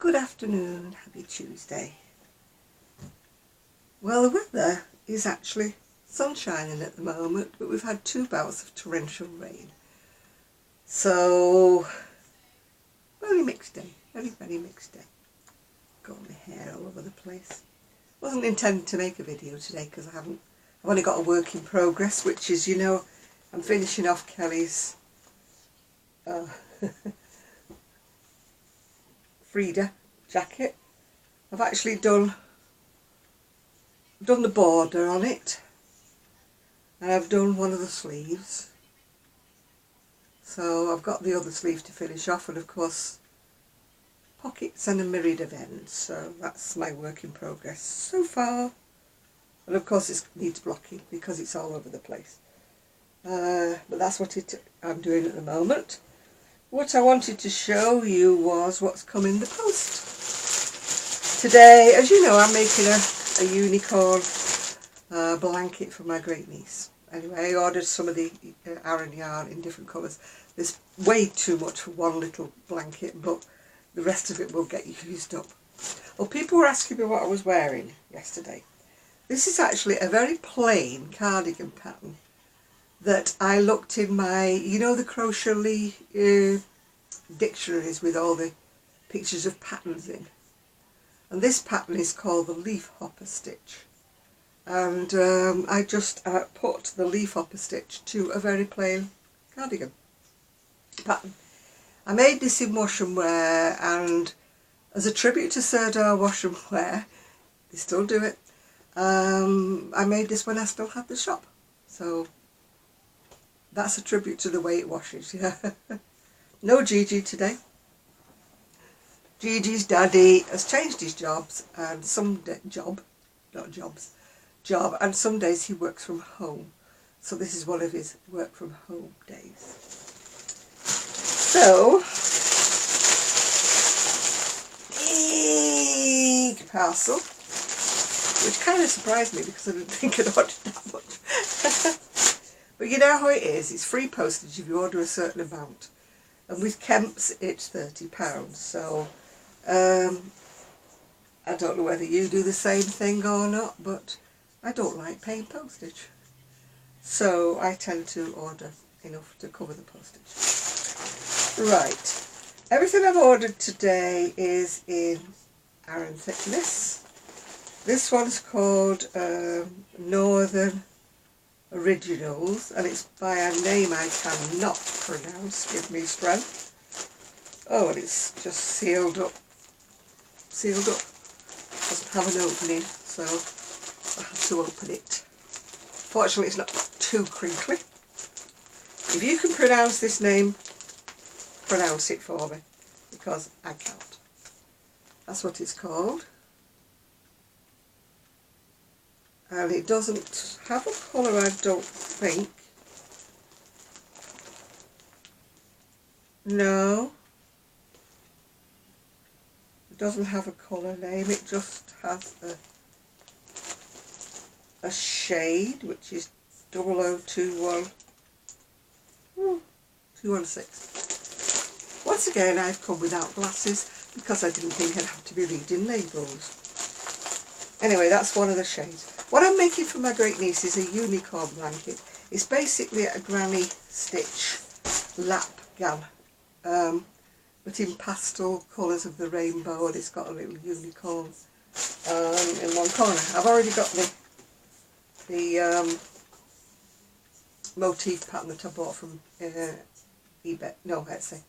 Good afternoon, happy Tuesday. Well, the weather is actually sunshining at the moment, but we've had 2 bouts of torrential rain. So, very mixed day, very mixed day. Got my hair all over the place. Wasn't intending to make a video today because I've only got a work in progress, which is, I'm finishing off Kelly's Frida jacket. I've actually done the border on it, and I've done one of the sleeves, so I've got the other sleeve to finish off, and of course pockets and a myriad of ends. So that's my work in progress so far, and of course it needs blocking because it's all over the place, but that's what I'm doing at the moment. What I wanted to show you was what's come in the post today. As you know, I'm making a unicorn blanket for my great niece. Anyway, I ordered some of the Aran yarn in different colours. There's way too much for one little blanket, but the rest of it will get used up. Well, people were asking me what I was wearing yesterday. This is actually a very plain cardigan pattern that I looked in my, the Crochet dictionaries with all the pictures of patterns in. And this pattern is called the leaf hopper stitch. And I just put the leaf hopper stitch to a very plain cardigan pattern. I made this in wash and wear, and as a tribute to Sirdar Wash and Wear, they still do it, I made this when I still had the shop. So that's a tribute to the way it washes. Yeah. No Gigi today. Gigi's daddy has changed his jobs, and job, and some days he works from home. So this is one of his work from home days. So, big parcel, which kind of surprised me because I didn't think I'd ordered that much. But you know how it is, it's free postage if you order a certain amount. And with Kemps it's £30, so I don't know whether you do the same thing or not, but I don't like paying postage. So I tend to order enough to cover the postage. Right, everything I've ordered today is in Aran thickness. This one's called Northern Originals, and it's by a name I cannot pronounce. Give me strength. Oh, and it's just sealed up. Doesn't have an opening, so I have to open it. Fortunately, it's not too crinkly. If you can pronounce this name, pronounce it for me, because I can't. That's what it's called. And it doesn't have a colour, I don't think. No. It doesn't have a colour name, it just has a shade, which is 0021 216. Once again, I've come without glasses because I didn't think I'd have to be reading labels. Anyway, that's one of the shades. What I'm making for my great niece is a unicorn blanket. It's basically a granny stitch lap gown, but in pastel colours of the rainbow, and it's got a little unicorn in one corner. I've already got the motif pattern that I bought from eBay. No, Etsy.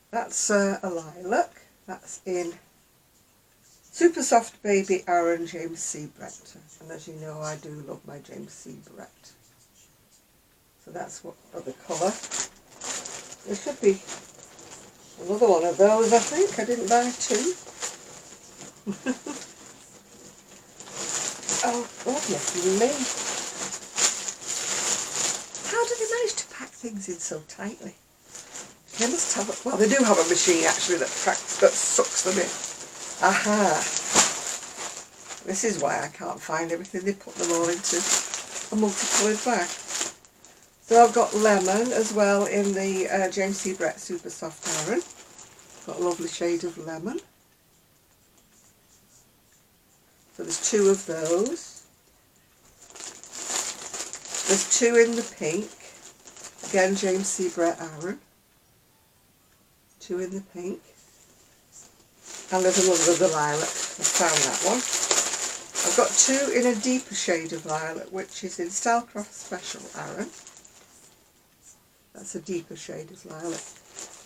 That's a lilac. That's in Super Soft Baby Aran James C. Brett. And as you know, I do love my James C. Brett. So that's what other colour. There should be another one of those, I think. I didn't buy 2. Oh, goodness me. How do they manage to pack things in so tightly? They must have, well, they do have a machine actually that sucks them in. Aha! This is why I can't find everything. They put them all into a multicoloured bag. So I've got lemon as well in the James C. Brett Super Soft Aran. got a lovely shade of lemon. So there's 2 of those. There's 2 in the pink. Again, James C. Brett Aaron. 2 in the pink. And there's another of the lilac. I found that one. I've got 2 in a deeper shade of violet, which is in Stylecraft Special Aaron. That's a deeper shade of violet,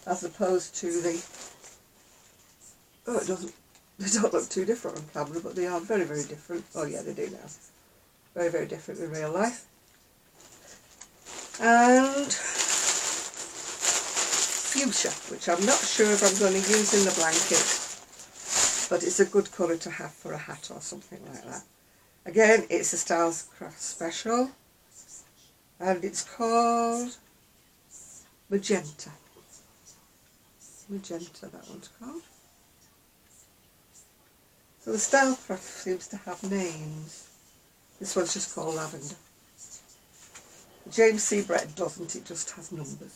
as opposed to the... Oh, they don't look too different on camera, but they are very, very different. Oh yeah, they do now. Very, very different in real life. And fuchsia, which I'm not sure if I'm going to use in the blanket, but it's a good colour to have for a hat or something like that. Again, it's a Stylecraft Special, and it's called Magenta. Magenta, that one's called. So the Stylecraft seems to have names. This one's just called Lavender. James C. Brett doesn't, it just has numbers.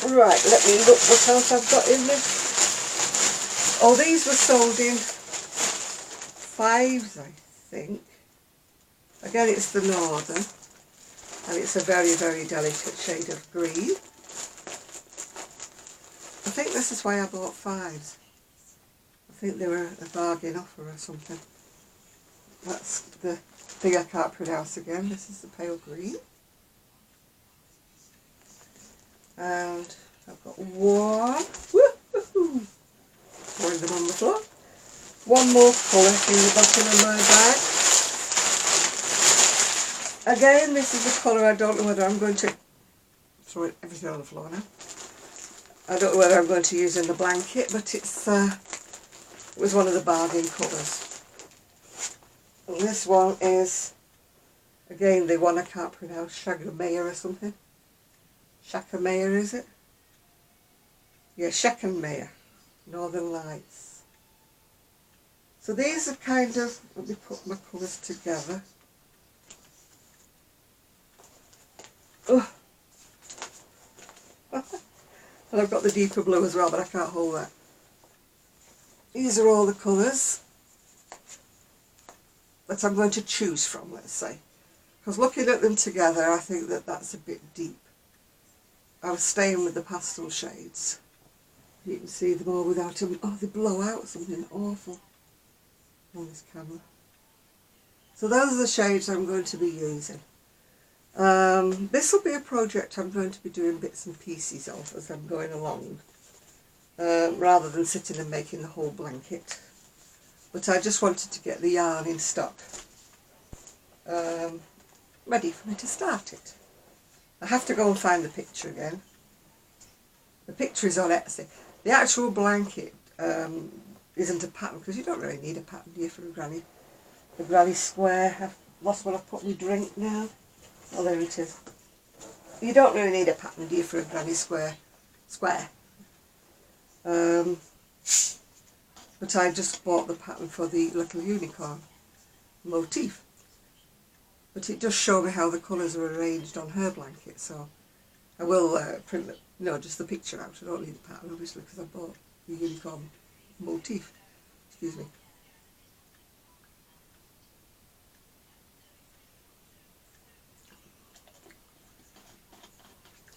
Right, let me look what else I've got in this. Oh, these were sold in 5s, I think. Again, it's the Northern, and it's a very, very delicate shade of green. I think this is why I bought 5s. I think they were a bargain offer or something. That's the thing I can't pronounce again. This is the pale green. And I've got one. Woo-hoo-hoo. Pouring them on the floor. One more colour in the bottom of my bag. Again, this is a colour I don't know whether I'm going to throw everything on the floor now. I don't know whether I'm going to use in the blanket, but it was one of the bargain colours. And this one is, again, the one I can't pronounce, Shagamaya or something. Shakamaya, is it? Yeah, Shakamaya, Northern Lights. So these are kind of, let me put my colours together. Oh. And I've got the deeper blue as well, but I can't hold that. These are all the colours that I'm going to choose from, let's say. Because looking at them together, I think that that's a bit deep. I was staying with the pastel shades. You can see them all without them. Oh, they blow out something awful on this camera. So those are the shades I'm going to be using. This will be a project I'm going to be doing bits and pieces of as I'm going along, rather than sitting and making the whole blanket. But I just wanted to get the yarn in stock, ready for me to start it. I have to go and find the picture again. The picture is on Etsy. The actual blanket isn't a pattern, because you don't really need a pattern, do you, for a granny? The granny square. I've lost what I've put in my drink now. Oh, there it is. You don't really need a pattern, do you, for a granny square? But I just bought the pattern for the little unicorn motif. But it does show me how the colours are arranged on her blanket, so I will print the, just the picture out. I don't need the pattern, obviously, because I bought the unicorn motif. Excuse me.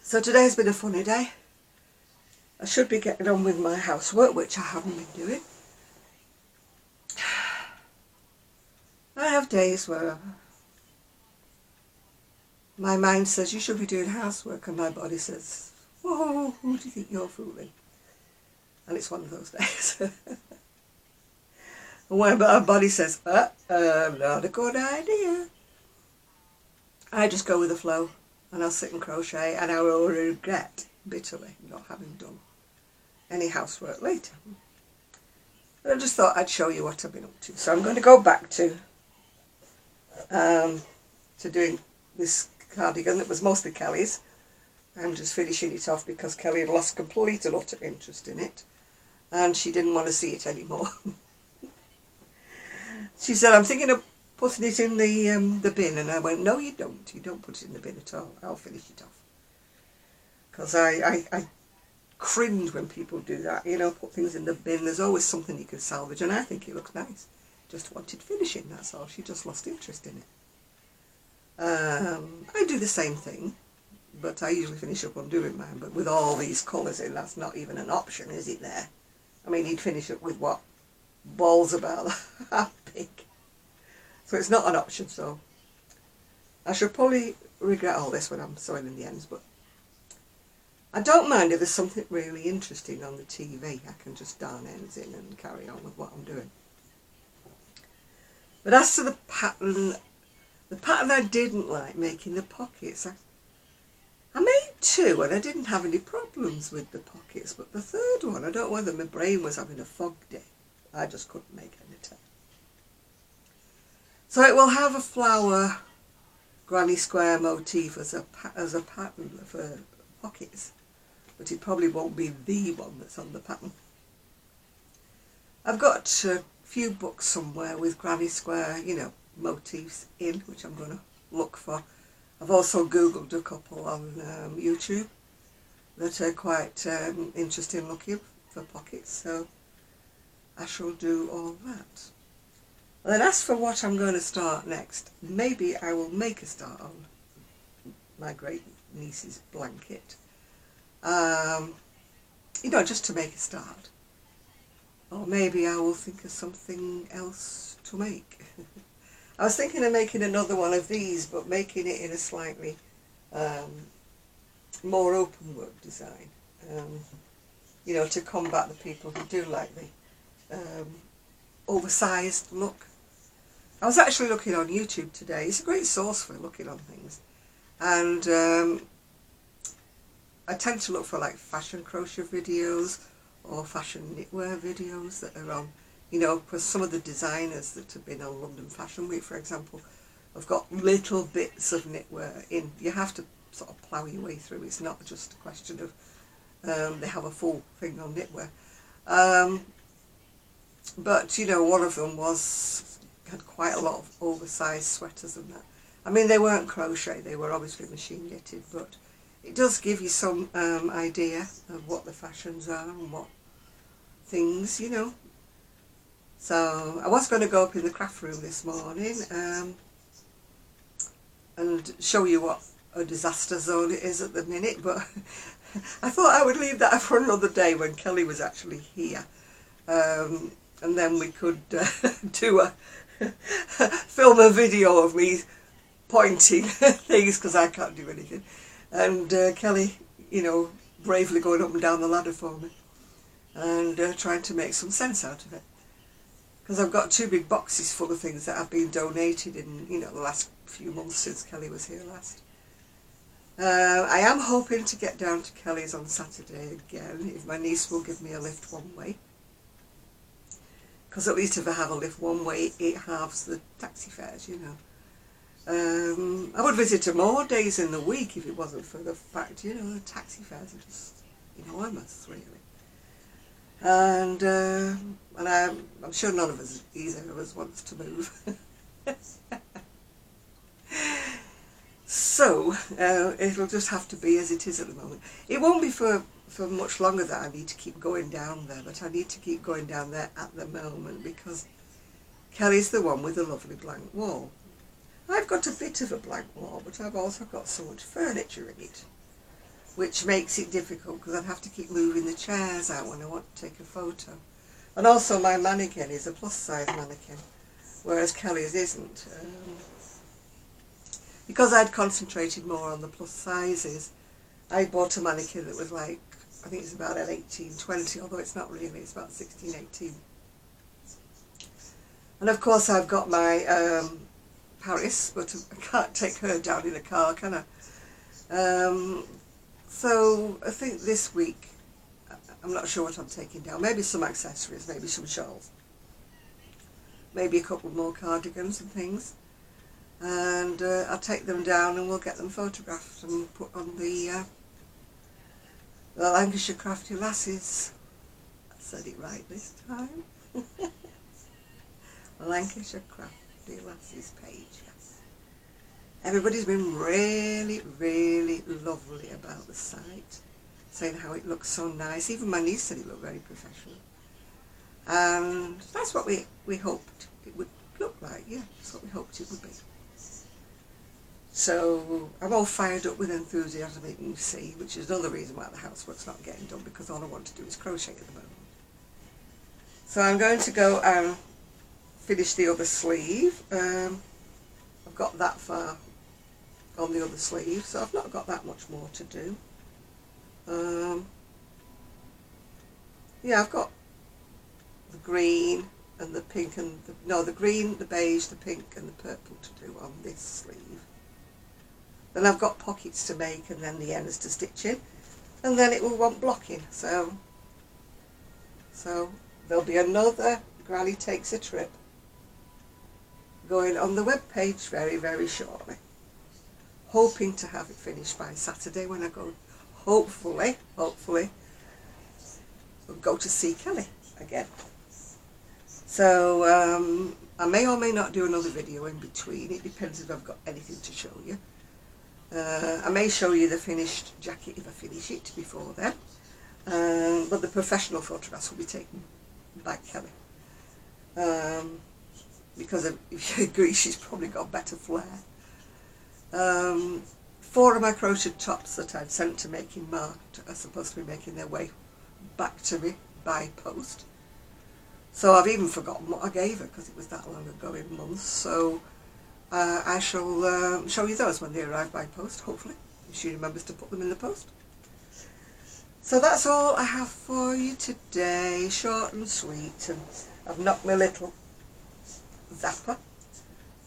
So today's been a funny day. I should be getting on with my housework, which I haven't been doing. I have days where my mind says you should be doing housework, and my body says, whoa, who do you think you're fooling? And it's one of those days. And when my body says, not a good idea, I just go with the flow, and I'll sit and crochet, and I will regret bitterly not having done any housework later. But I just thought I'd show you what I've been up to. So I'm going to go back to doing this cardigan that was mostly Kelly's. I'm just finishing it off because Kelly had lost complete and utter interest in it, and she didn't want to see it anymore. She said, I'm thinking of putting it in the bin, and I went, no, you don't put it in the bin at all, I'll finish it off. Because I cringe when people do that, you know, put things in the bin. There's always something you can salvage, and I think it looks nice. Just wanted finishing, that's all. She just lost interest in it. I do the same thing, but I usually finish up on doing mine. But with all these colours in, that's not even an option, is it there? I mean, he'd finish up with what? Balls about that big. So it's not an option, so I should probably regret all this when I'm sewing in the ends, but I don't mind if there's something really interesting on the TV. I can just darn ends in and carry on with what I'm doing. But as to the pattern I didn't like making the pockets. I made two and I didn't have any problems with the pockets, but the third one, I don't know whether my brain was having a fog day. I just couldn't make any tell. So it will have a flower granny square motif as a pattern for pockets, but it probably won't be the one that's on the pattern. I've got a few books somewhere with granny square, you know, motifs in, which I'm going to look for. I've also googled a couple on YouTube that are quite interesting looking for pockets, so I shall do all that. And then as for what I'm going to start next, maybe I will make a start on my great niece's blanket. You know, just to make a start. Or maybe I will think of something else to make. I was thinking of making another one of these, but making it in a slightly more open work design. You know, to combat the people who do like the oversized look. I was actually looking on YouTube today. It's a great source for looking on things. And I tend to look for like fashion crochet videos or fashion knitwear videos that are on, you know, because some of the designers that have been on London Fashion Week, for example, have got little bits of knitwear in. You have to sort of plough your way through. It's not just a question of they have a full thing on knitwear. But, you know, one of them had quite a lot of oversized sweaters and that. I mean, they weren't crochet, they were obviously machine knitted, but it does give you some idea of what the fashions are and what things, you know. So I was going to go up in the craft room this morning and show you what a disaster zone it is at the minute, but I thought I would leave that for another day when Kelly was actually here. And then we could film a video of me pointing things, because I can't do anything. And Kelly, you know, bravely going up and down the ladder for me and trying to make some sense out of it. Because I've got two big boxes full of things that have been donated in, you know, the last few months since Kelly was here last. I am hoping to get down to Kelly's on Saturday again, if my niece will give me a lift one way. Because at least if I have a lift one way, it halves the taxi fares, you know. I would visit her more days in the week if it wasn't for the fact, you know, the taxi fares are just enormous, really. And I'm sure none of us, either of us, wants to move. So it'll just have to be as it is at the moment. It won't be for much longer that I need to keep going down there, but I need to keep going down there at the moment because Kelly's the one with the lovely blank wall. I've got a bit of a blank wall, but I've also got so much furniture in it, which makes it difficult because I'd have to keep moving the chairs out when I want to take a photo. And also my mannequin is a plus size mannequin, whereas Kelly's isn't. Because I'd concentrated more on the plus sizes, I bought a mannequin that was like, I think it's about an 18-20, although it's not really, it's about 16-18. And of course I've got my Paris, but I can't take her down in a car, can I? So I think this week, I'm not sure what I'm taking down. Maybe some accessories, maybe some shawls. Maybe a couple more cardigans and things. And I'll take them down and we'll get them photographed and put on the Lancashire Crafty Lasses. I said it right this time. Lancashire Crafty Lasses page, yes. Everybody's been really, really lovely about the site. saying how it looks so nice. Even my niece said it looked very professional. And that's what we hoped it would look like. Yeah, that's what we hoped it would be. So I'm all fired up with enthusiasm, you can see, which is another reason why the housework's not getting done, because all I want to do is crochet at the moment. So I'm going to go and finish the other sleeve. I've got that far on the other sleeve, so I've not got that much more to do. Yeah, I've got the green and the pink and the green, the beige, the pink and the purple to do on this sleeve. Then I've got pockets to make and then the ends to stitch in, and then it will want blocking. So there'll be another Granny Takes a Trip going on the web page very, very shortly. Hoping to have it finished by Saturday when I go, hopefully, we'll go to see Kelly again. So I may or may not do another video in between. It depends if I've got anything to show you. I may show you the finished jacket if I finish it before then. But the professional photographs will be taken by Kelly. Because if you agree, she's probably got better flair. 4 of my crocheted tops that I'd sent to making marked are supposed to be making their way back to me by post. So I've even forgotten what I gave her because it was that long ago in months. So I shall show you those when they arrive by post, hopefully, if she remembers to put them in the post. So that's all I have for you today, short and sweet, and I've knocked my little zapper.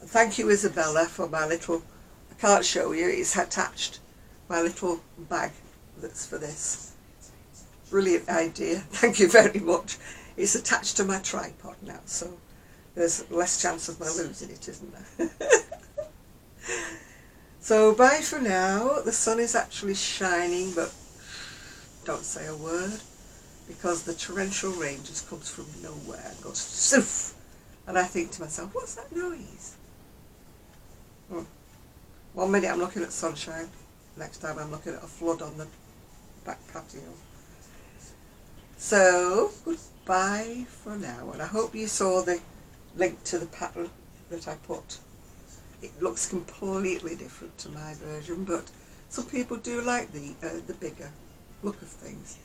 And thank you, Isabella, for my little, I can't show you, it's attached, my little bag that's for this. Brilliant idea, thank you very much. It's attached to my tripod now, so there's less chance of my losing it, isn't there? So bye for now. The sun is actually shining, but don't say a word, because the torrential rain just comes from nowhere and goes soof. And I think to myself, what's that noise? 1 minute I'm looking at sunshine, next time I'm looking at a flood on the back patio. So, goodbye for now, and I hope you saw the link to the pattern that I put. It looks completely different to my version, but some people do like the bigger look of things.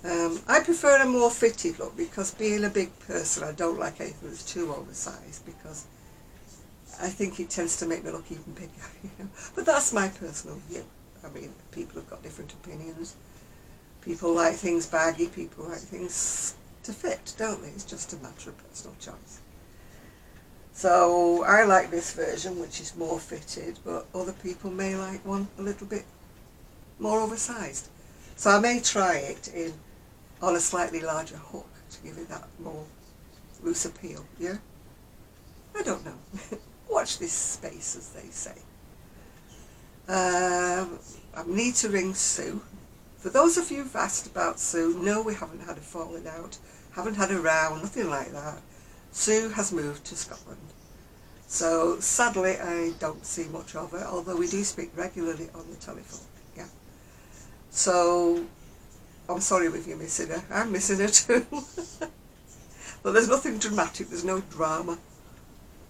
I prefer a more fitted look, because being a big person, I don't like anything that's too oversized, because I think it tends to make me look even bigger, you know. But that's my personal view. I mean, people have got different opinions. People like things baggy, people like things to fit, don't they? It's just a matter of personal choice. So I like this version, which is more fitted, but other people may like one a little bit more oversized. So I may try it on a slightly larger hook to give it that more loose appeal, yeah? I don't know. Watch this space, as they say. I need to ring Sue. For those of you who've asked about Sue, no, we haven't had a falling out, haven't had a row, nothing like that. Sue has moved to Scotland. So sadly I don't see much of her, although we do speak regularly on the telephone, yeah. So I'm sorry if you're missing her, I'm missing her too. But there's nothing dramatic, there's no drama.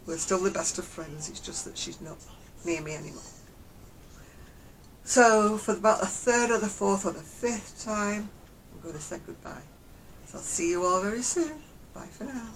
We're still the best of friends, it's just that she's not near me anymore. So for about the 3rd or the 4th or the 5th time, I'm going to say goodbye. So I'll see you all very soon. Bye for now.